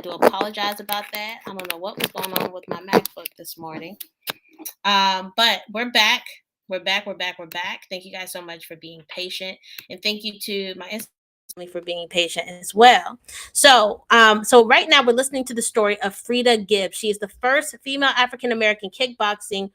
do apologize about that. I don't know what was going on with my MacBook this morning. But we're back. We're back. We're back. We're back. Thank you guys so much for being patient, and thank you to my family for being patient as well. So right now we're listening to the story of Frida Gibbs. She is the first female African American kickboxing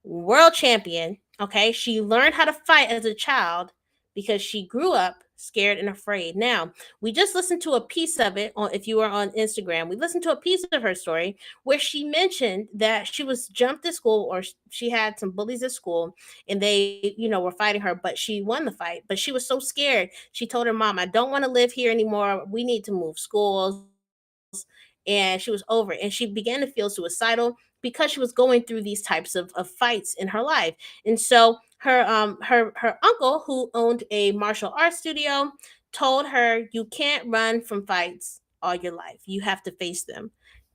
world champion. Okay, she learned how to fight as a child because she grew up scared and afraid. Now, we just listened to a piece of it on, if you were on Instagram, we listened to a piece of her story where she mentioned that she was jumped at school, or she had some bullies at school, and they, were fighting her, but she won the fight. But she was so scared. She told her mom, "I don't want to live here anymore. We need to move schools." And she was over it. And she began to feel suicidal because she was going through these types of fights in her life. And so her uncle, who owned a martial arts studio, told her, "You can't run from fights all your life. You have to face them.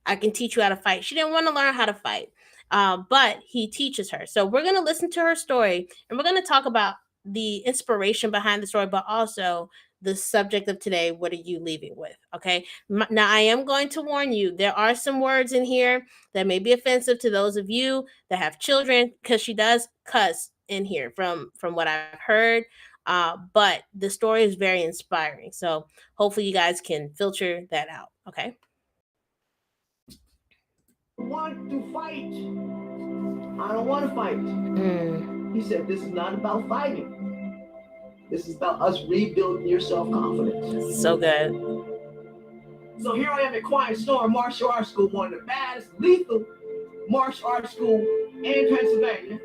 I can teach you how to fight." She didn't want to learn how to fight, but he teaches her. So we're going to listen to her story, and we're going to talk about the inspiration behind the story, but also the subject of today. What are you leaving with? Okay. Now, I am going to warn you, there are some words in here that may be offensive to those of you that have children, because she does cuss in here from what I've heard. But the story is very inspiring. So hopefully you guys can filter that out. Okay. Want to fight? I don't want to fight. He said, "This is not about fighting. This is about us rebuilding your self-confidence." So good. So here I am at Quiet Storm Martial Arts School, one of the baddest, lethal martial arts school in Pennsylvania.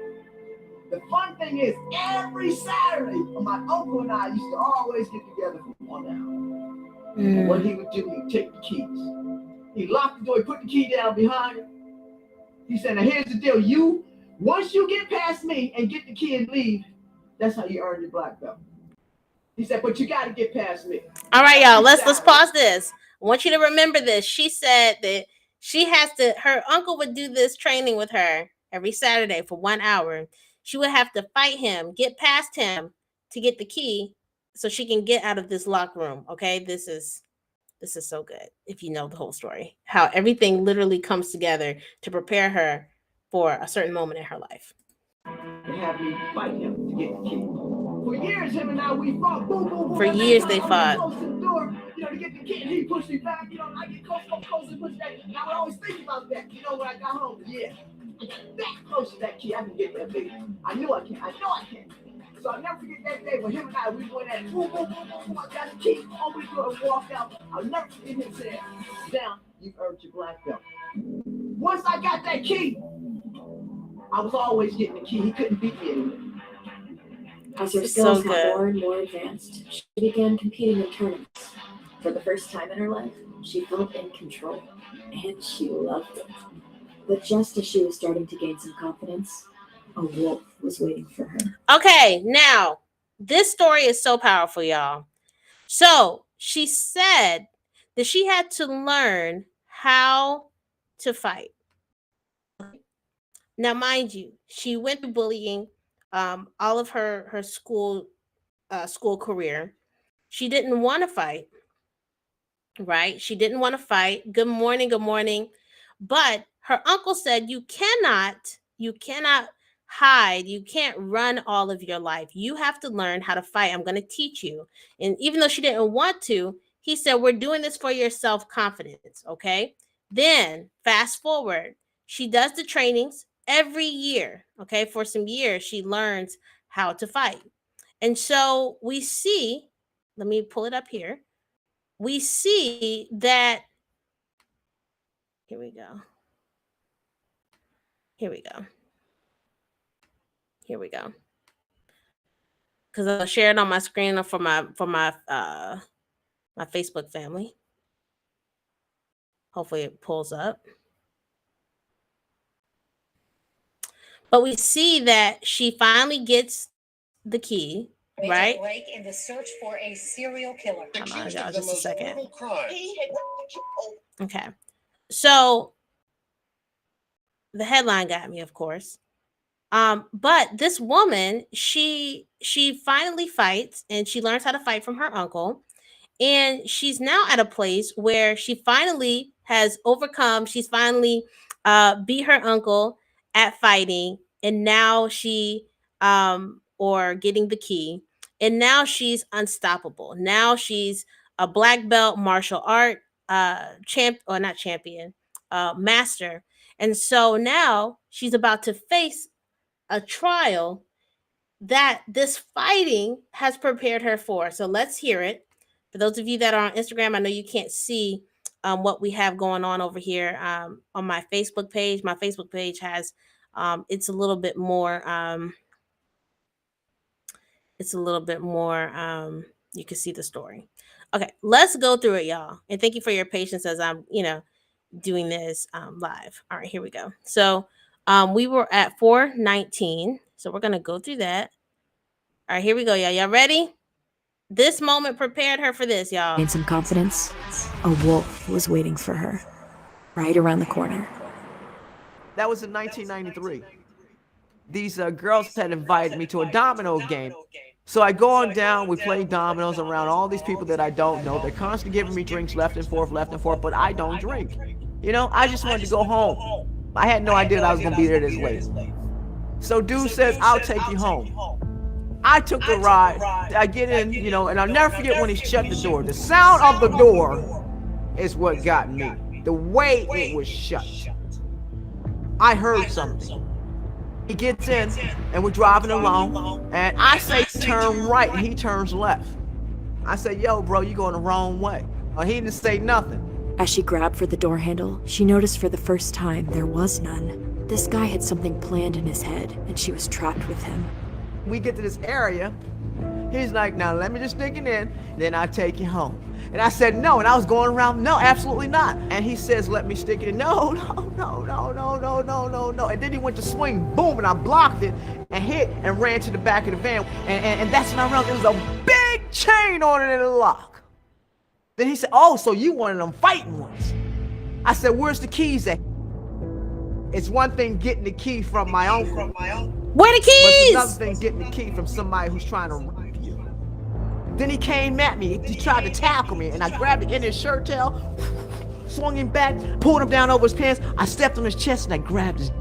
The fun thing is, every Saturday, my uncle and I used to always get together for 1 hour. And what he would do, he'd take the keys. He'd lock the door, he'd put the key down behind him. He said, "Now here's the deal. Once you get past me and get the key and leave, that's how you earn your black belt." He said, "But you got to get past me." All right, y'all, let's pause this. I want you to remember this. She said that her uncle would do this training with her every Saturday for 1 hour. She would have to fight him, get past him to get the key so she can get out of this locked room. Okay, this is so good. If you know the whole story, how everything literally comes together to prepare her for a certain moment in her life. To have me fight him to get the key. For years, him and I, we fought. Boom, boom, boom. For years, they fought. Close to the door, to get the key, and he pushed me back. I get close, and push back. And I would always think about that. When I got home, I got that close to that key. I can get that big. I knew I can. So I'll never forget that day when him and I, we went at boom, boom, boom, boom, boom. I got the key, opened the door, and walked out. I'll never forget him saying, "Now, you've earned your black belt." Once I got that key, I was always getting the key. He couldn't beat me anymore. As her skills got more and more advanced, she began competing in tournaments. For the first time in her life, she felt in control, and she loved it. But just as she was starting to gain some confidence, a wolf was waiting for her. Okay, now, this story is so powerful, y'all. So, she said that she had to learn how to fight. Now, mind you, she went through bullying all of her school career. She didn't want to fight, right? She didn't want to fight. Good morning. But her uncle said, you cannot hide. You can't run all of your life. You have to learn how to fight. I'm going to teach you. And even though she didn't want to, he said, we're doing this for your self-confidence, okay? Then fast forward, she does the trainings every year, okay? For some years, she learns how to fight. And so we see, let me pull it up here. We see that, here we go. Because I'll share it on my screen for my my Facebook family. Hopefully it pulls up. But we see that she finally gets the key, right? Lake in the search for a serial killer. Hold on, y'all, just a second. Okay. So the headline got me, of course. But this woman, she finally fights, and she learns how to fight from her uncle. And she's now at a place where she finally has overcome. She's finally beat her uncle at fighting. And now or getting the key. And now she's unstoppable. Now she's a black belt martial art not champion, master. And so now she's about to face a trial that this fighting has prepared her for. So let's hear it. For those of you that are on Instagram, I know you can't see what we have going on over here on my Facebook page. My Facebook page has it's a little bit more you can see the story. Okay, let's go through it, y'all. And thank you for your patience as I'm, doing this live. All right, here we go. So we were at 419. So we're gonna go through that. All right, here we go, y'all. Y'all ready? This moment prepared her for this, y'all. Gained some confidence. A wolf was waiting for her, right around the corner. That was in 1993. These girls had invited me to a domino game. So I go on down, we play dominoes around all these people that I don't know. They're constantly giving me drinks left and forth, but I don't drink. I just wanted to go home. I had no idea that I was gonna be there this late. So dude says, I'll take you home. I took the ride, I get in, and I'll never forget when he shut the door. The sound of the door is what got me. The way it was shut. I heard something. He gets in, and we're driving along, and I say turn right, and he turns left. I say, yo, bro, you going the wrong way. He didn't say nothing. As she grabbed for the door handle, she noticed for the first time there was none. This guy had something planned in his head, and she was trapped with him. We get to this area, he's like, now let me just stick it in, then I'll take you home. And I said no, and I was going around, no, absolutely not. And he says, let me stick it in. No. And then he went to swing, boom, and I blocked it and hit and ran to the back of the van. And that's when I realized there was a big chain on it in the lock. Then he said, oh, so you one of them fighting ones. I said, where's the keys at? It's one thing getting the key from my uncle. Where the keys? But it's another thing getting the key from somebody who's trying to rape you. Then he came at me. He tried to tackle me, and I grabbed it in his shirt tail, swung him back, pulled him down over his pants. I stepped on his chest, and I grabbed his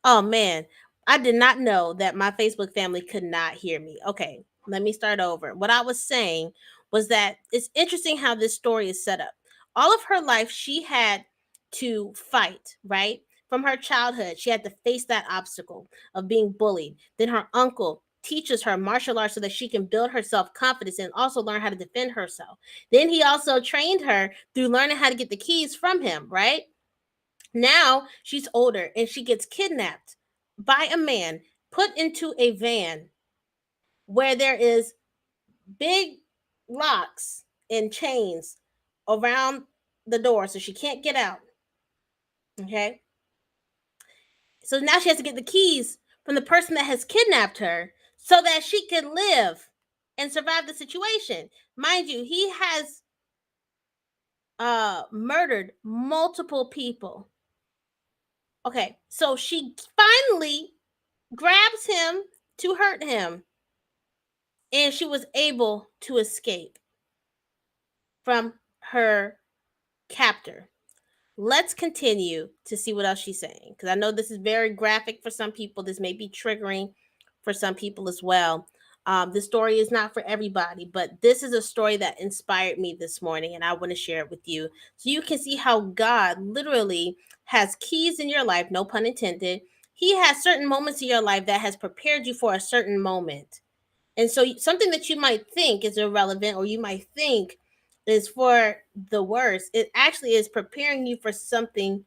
Oh man, I did not know that my Facebook family could not hear me. Okay, let me start over. What I was saying was that it's interesting how this story is set up. All of her life, she had to fight, right? From her childhood, she had to face that obstacle of being bullied. Then her uncle teaches her martial arts so that she can build her self confidence and also learn how to defend herself. Then he also trained her through learning how to get the keys from him, right? Now she's older and she gets kidnapped by a man, put into a van where there is big locks and chains around the door so she can't get out. Okay. So now she has to get the keys from the person that has kidnapped her so that she can live and survive the situation. Mind you, he has murdered multiple people. Okay, so she finally grabs him to hurt him, and she was able to escape from her captor. Let's continue to see what else she's saying, because I know this is very graphic for some people. This may be triggering for some people as well. The story is not for everybody, but this is a story that inspired me this morning, and I want to share it with you so you can see how God literally has keys in your life, no pun intended. He has certain moments in your life that has prepared you for a certain moment. And so something that you might think is irrelevant or you might think is for the worst, it actually is preparing you for something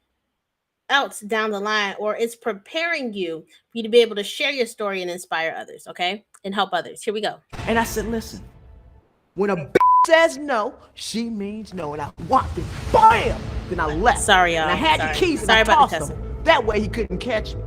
else down the line, or it's preparing you for you to be able to share your story and inspire others, okay? And help others. Here we go. And I said, listen, when a says no, she means no. And I walked it, bam! Then I left. Sorry, y'all. And I had Sorry. the keys and Sorry I about the tossed cussing. them. That way he couldn't catch me.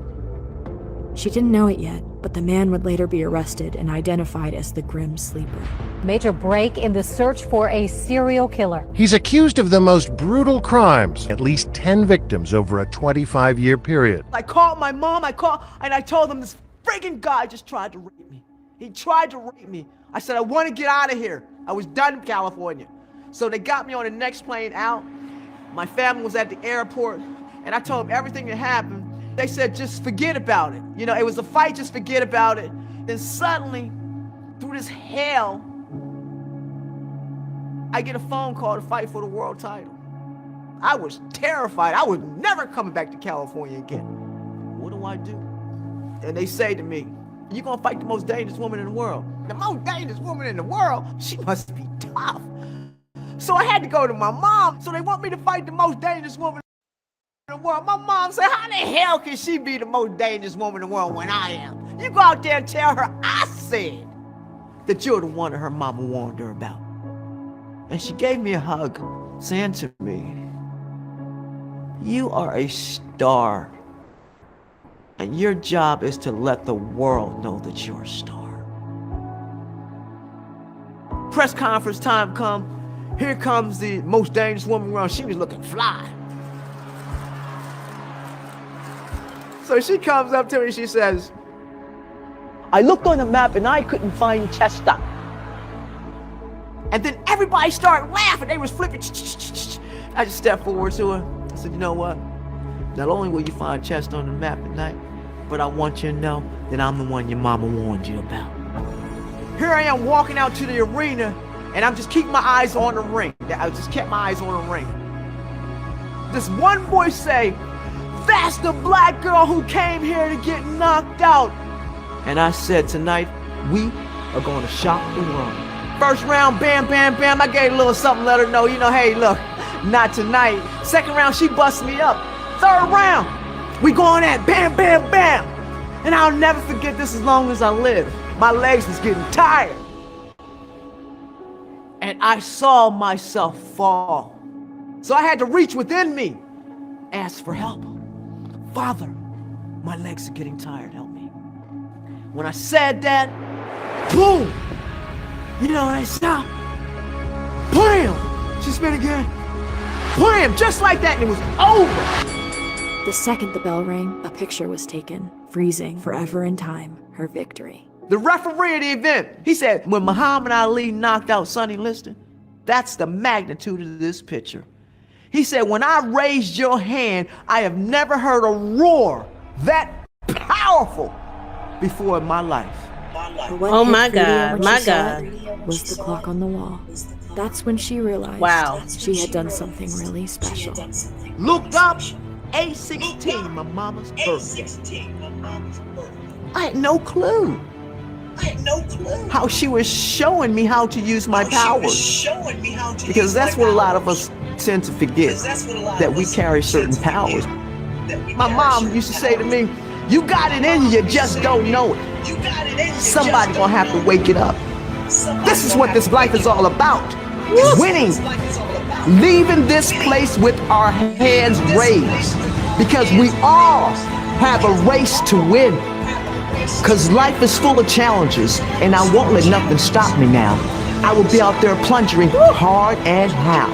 She didn't know it yet, but the man would later be arrested and identified as the Grim Sleeper. Major break in the search for a serial killer. He's accused of the most brutal crimes, at least 10 victims over a 25-year period. I called my mom, and I told them this freaking guy just tried to rape me. He tried to rape me. I said, I want to get out of here. I was done in California. So they got me on the next plane out. My family was at the airport, and I told them everything that happened. They said, just forget about it. You know, it was a fight, just forget about it. Then suddenly, through this hell, I get a phone call to fight for the world title. I was terrified. I was never coming back to California again. What do I do? And they say to me, you're gonna fight the most dangerous woman in the world. The most dangerous woman in the world? She must be tough. So I had to go to my mom. So they want me to fight the most dangerous woman in the world. My mom said, how the hell can she be the most dangerous woman in the world when I am? You go out there and tell her I said that you're the one that her mama warned her about. And she gave me a hug, saying to me, you are a star. And your job is to let the world know that you're a star. Press conference time come. Here comes the most dangerous woman around. She was looking fly. So she comes up to me, she says, I looked on the map and I couldn't find Chester. And then everybody started laughing. They was flipping. I just stepped forward to her. I said, you know what? Not only will you find Chester on the map at night, but I want you to know that I'm the one your mama warned you about. Here I am walking out to the arena, and I'm just keeping my eyes on the ring. I just kept my eyes on the ring. This one voice say, that's the black girl who came here to get knocked out. And I said, tonight, we are going to shock the world. First round, bam, bam, bam. I gave a little something, let her know, hey, look, not tonight. Second round, she busted me up. Third round, we going at bam, bam, bam. And I'll never forget this as long as I live. My legs was getting tired. And I saw myself fall. So I had to reach within me, ask for help. Father, my legs are getting tired, help me. When I said that, boom! You know, I stopped. Bam! She spit again. Bam! Just like that, and it was over. The second the bell rang, a picture was taken, freezing forever in time her victory. The referee of the event, he said, when Muhammad Ali knocked out Sonny Liston, that's the magnitude of this picture. He said, when I raised your hand, I have never heard a roar that powerful before in my life. Oh my God, my God. Was the clock on the wall. That's when she realized she had done something really special. Looked up, 8:16, my mama's birthday. I had no clue. How she was showing me how to use my powers. Because that's what a lot of us tend to forget, that we carry certain powers. My mom used to say to me, you got it in you, just don't know it. Somebody gonna have to wake it up. This is what this life is all about. Winning. Leaving this place with our hands raised. Because we all have a race to win. Because life is full of challenges, and I won't let nothing stop me now. I will be out there plunging hard and how.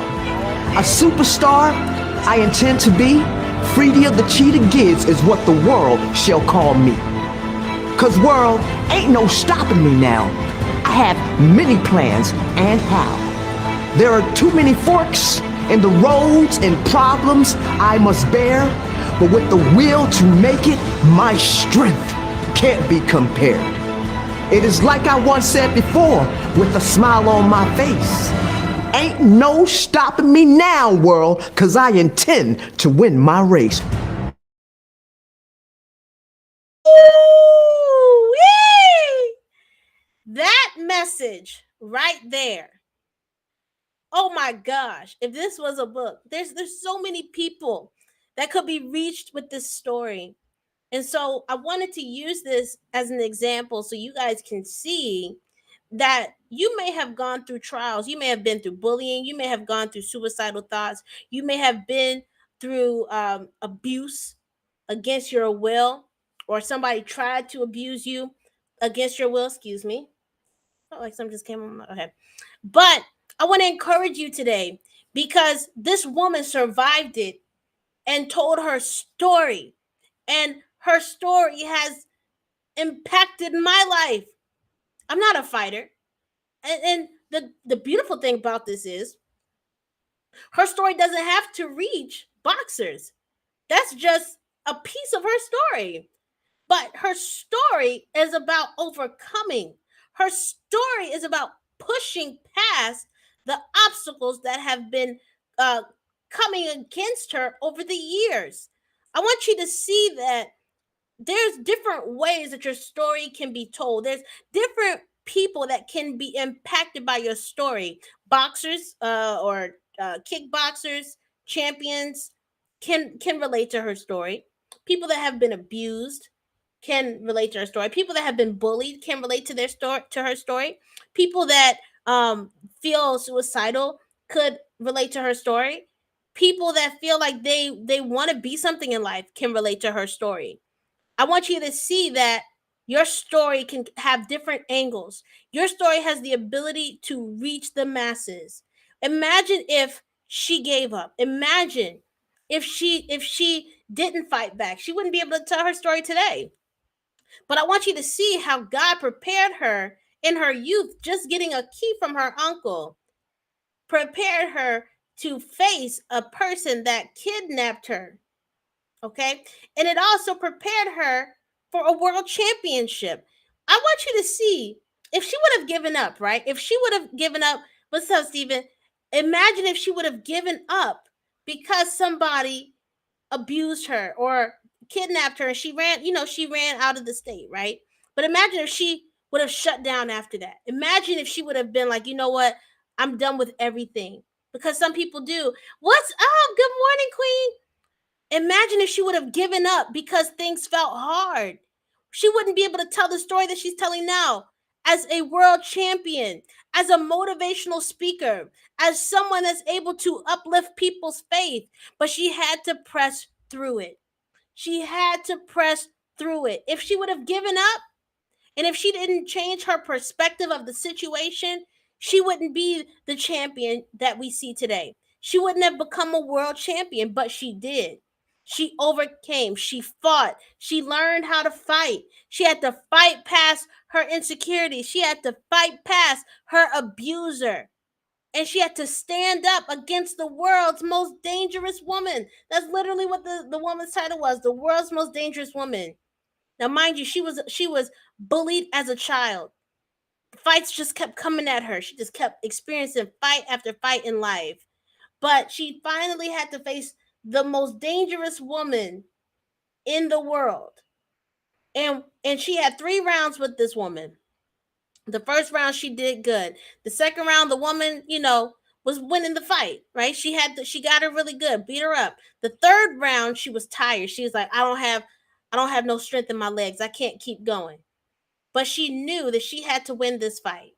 A superstar I intend to be, Freddie of the Cheetah Gibbs is what the world shall call me. Cause world, ain't no stopping me now. I have many plans and how. There are too many forks in the roads and problems I must bear, but with the will to make it, my strength can't be compared. It is like I once said before, with a smile on my face. Ain't no stopping me now, world, cause I intend to win my race. Ooh-wee! That message right there. Oh my gosh, if this was a book, there's so many people that could be reached with this story. And so I wanted to use this as an example so you guys can see that you may have gone through trials. You may have been through bullying. You may have gone through suicidal thoughts. You may have been through abuse against your will, or somebody tried to abuse you against your will. Excuse me. Felt like something just came on. Okay. But I want to encourage you today because this woman survived it and told her story. And her story has impacted my life. I'm not a fighter. And the beautiful thing about this is her story doesn't have to reach boxers. That's just a piece of her story. But her story is about overcoming. Her story is about pushing past the obstacles that have been coming against her over the years. I want you to see that there's different ways that your story can be told. There's different people that can be impacted by your story. Boxers or kickboxers, champions can relate to her story. People that have been abused can relate to her story. People that have been bullied can relate to their story, to her story. People that feel suicidal could relate to her story. People that feel like they want to be something in life can relate to her story. I want you to see that your story can have different angles. Your story has the ability to reach the masses. Imagine if she gave up. Imagine if she didn't fight back. She wouldn't be able to tell her story today. But I want you to see how God prepared her in her youth, just getting a key from her uncle, prepared her to face a person that kidnapped her. Okay. And it also prepared her for a world championship. I want you to see if she would have given up, right? If she would have given up, what's up, Stephen? Imagine if she would have given up because somebody abused her or kidnapped her and she ran out of the state, right? But imagine if she would have shut down after that. Imagine if she would have been like, you know what? I'm done with everything. Because some people do. What's up? Good morning, Queen. Imagine if she would have given up because things felt hard. She wouldn't be able to tell the story that she's telling now as a world champion, as a motivational speaker, as someone that's able to uplift people's faith. But she had to press through it. She had to press through it. If she would have given up and if she didn't change her perspective of the situation, she wouldn't be the champion that we see today. She wouldn't have become a world champion, but she did. She overcame. She fought. She learned how to fight. She had to fight past her insecurities. She had to fight past her abuser. And she had to stand up against the world's most dangerous woman. That's literally what the woman's title was, the world's most dangerous woman. Now, mind you, she was bullied as a child. Fights just kept coming at her. She just kept experiencing fight after fight in life. But she finally had to face the most dangerous woman in the world. And she had 3 rounds with this woman. The first round she did good. The second round, the woman, was winning the fight, right? She got her really good, beat her up. The third round, she was tired. She was like, I don't have no strength in my legs. I can't keep going. But she knew that she had to win this fight.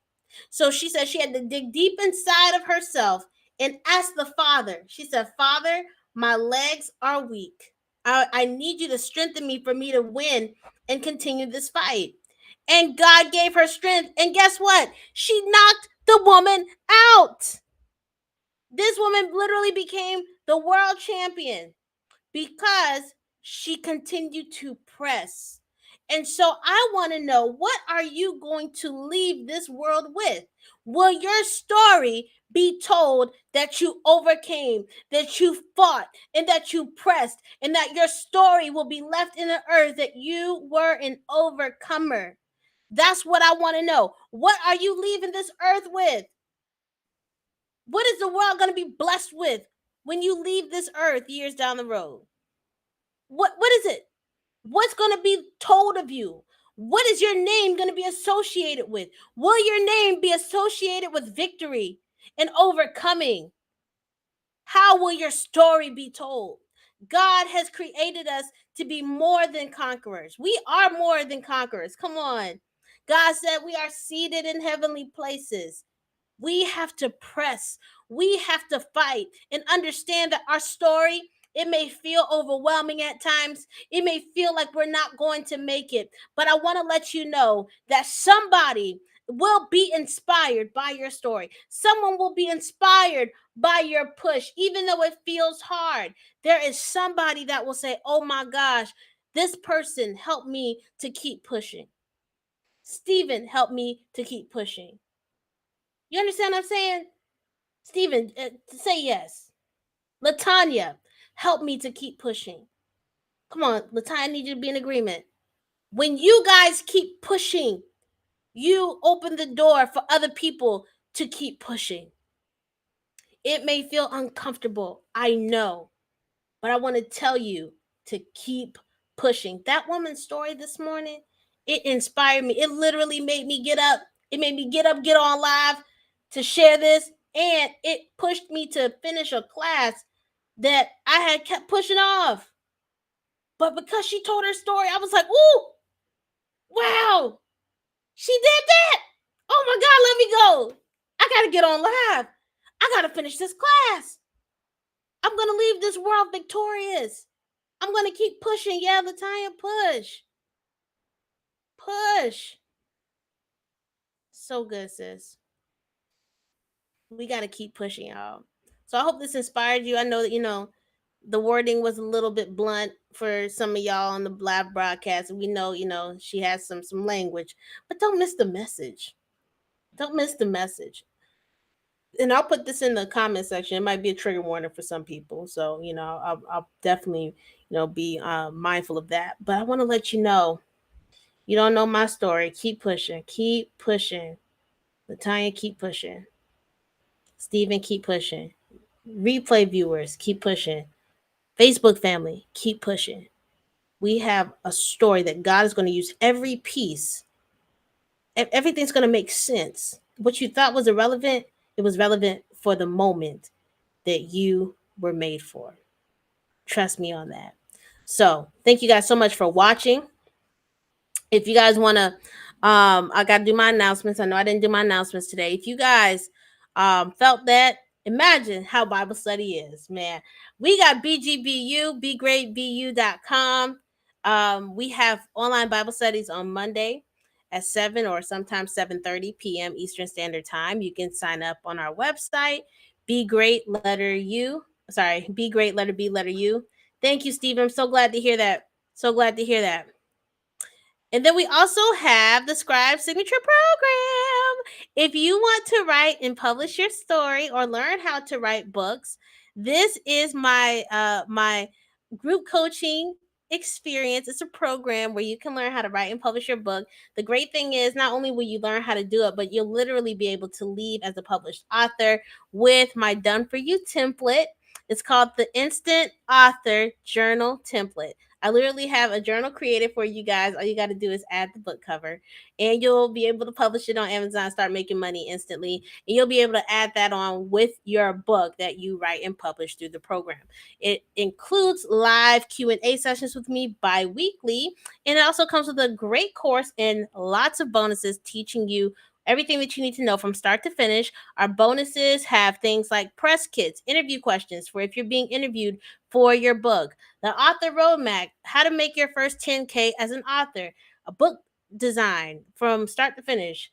So she said she had to dig deep inside of herself and ask the Father. She said, Father, my legs are weak. I need you to strengthen me for me to win and continue this fight. And God gave her strength. And guess what? She knocked the woman out. This woman literally became the world champion because she continued to press. And so I want to know, what are you going to leave this world with? Will your story be told that you overcame, that you fought, and that you pressed, and that your story will be left in the earth that you were an overcomer? That's what I want to know. What are you leaving this earth with? What is the world going to be blessed with when you leave this earth years down the road? What is it? What's going to be told of you? What is your name going to be associated with? Will your name be associated with victory and overcoming? How will your story be told? God has created us to be more than conquerors. We are more than conquerors. Come on. God said we are seated in heavenly places. We have to press. We have to fight and understand that our story, it may feel overwhelming at times. It may feel like we're not going to make it. But I want to let you know that somebody will be inspired by your story. Someone will be inspired by your push, even though it feels hard. There is somebody that will say, oh my gosh, this person helped me to keep pushing. Stephen helped me to keep pushing. You understand what I'm saying? Stephen, say yes. Latanya, help me to keep pushing. Come on, Latanya, I need you to be in agreement. When you guys keep pushing, you open the door for other people to keep pushing. It may feel uncomfortable, I know, but I want to tell you to keep pushing. That woman's story this morning, it inspired me. It literally made me get up. It made me get up, get on live to share this. And it pushed me to finish a class that I had kept pushing off. But because she told her story, I was like, ooh, wow, she did that. Oh my God, let me go. I got to get on live. I got to finish this class. I'm going to leave this world victorious. I'm going to keep pushing. Yeah, Latanya, push. Push. So good, sis. We got to keep pushing, y'all. So I hope this inspired you. I know that, the wording was a little bit blunt for some of y'all on the live broadcast. We know, she has some language, but don't miss the message. Don't miss the message. And I'll put this in the comment section. It might be a trigger warning for some people. So, I'll definitely, be mindful of that. But I want to let you know, you don't know my story. Keep pushing. Keep pushing. Latanya, keep pushing. Stephen, keep pushing. Replay viewers, keep pushing. Facebook family, keep pushing. We have a story that God is going to use every piece. Everything's going to make sense. What you thought was irrelevant, it was relevant for the moment that you were made for. Trust me on that. So thank you guys so much for watching. If you guys want to, I got to do my announcements. I know I didn't do my announcements today. If you guys felt that, imagine how Bible study is, man. We got BGBU, BeGreatBU.com. We have online Bible studies on Monday at 7 or sometimes 7:30 p.m. Eastern Standard Time. You can sign up on our website, Be Great Letter B Letter U. Thank you, Steve. I'm so glad to hear that. So glad to hear that. And then we also have the Scribe Signature Program. If you want to write and publish your story or learn how to write books, this is my group coaching experience. It's a program where you can learn how to write and publish your book. The great thing is not only will you learn how to do it, but you'll literally be able to leave as a published author with my Done For You template. It's called the Instant Author Journal Template. I literally have a journal created for you guys. All you got to do is add the book cover and you'll be able to publish it on Amazon, start making money instantly. And you'll be able to add that on with your book that you write and publish through the program. It includes live Q&A sessions with me bi-weekly. And it also comes with a great course and lots of bonuses teaching you everything that you need to know from start to finish. Our bonuses have things like press kits, interview questions for if you're being interviewed for your book, the author roadmap, how to make your first 10K as an author, a book design from start to finish,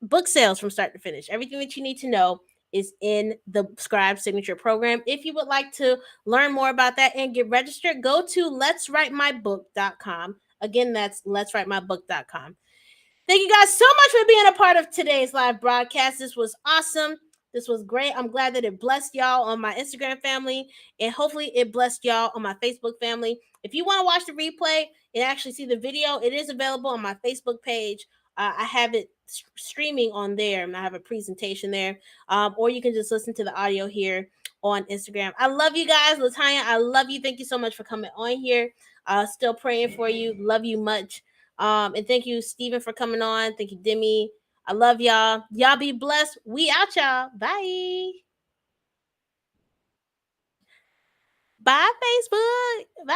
book sales from start to finish. Everything that you need to know is in the Scribe Signature Program. If you would like to learn more about that and get registered, go to letswritemybook.com. Again, that's letswritemybook.com. Thank you guys so much for being a part of today's live broadcast. This was awesome. This was great. I'm glad that it blessed y'all on my Instagram family, and hopefully it blessed y'all on my Facebook family. If you want to watch the replay and actually see the video, it is available on my Facebook page. I have it streaming on there, and I have a presentation there. Or you can just listen to the audio here on Instagram. I love you guys. Latanya, I love you. Thank you so much for coming on here. Still praying for you. Love you much. And thank you, Stephen, for coming on. Thank you, Demi. I love y'all. Y'all be blessed. We out, y'all. Bye. Bye, Facebook. Bye.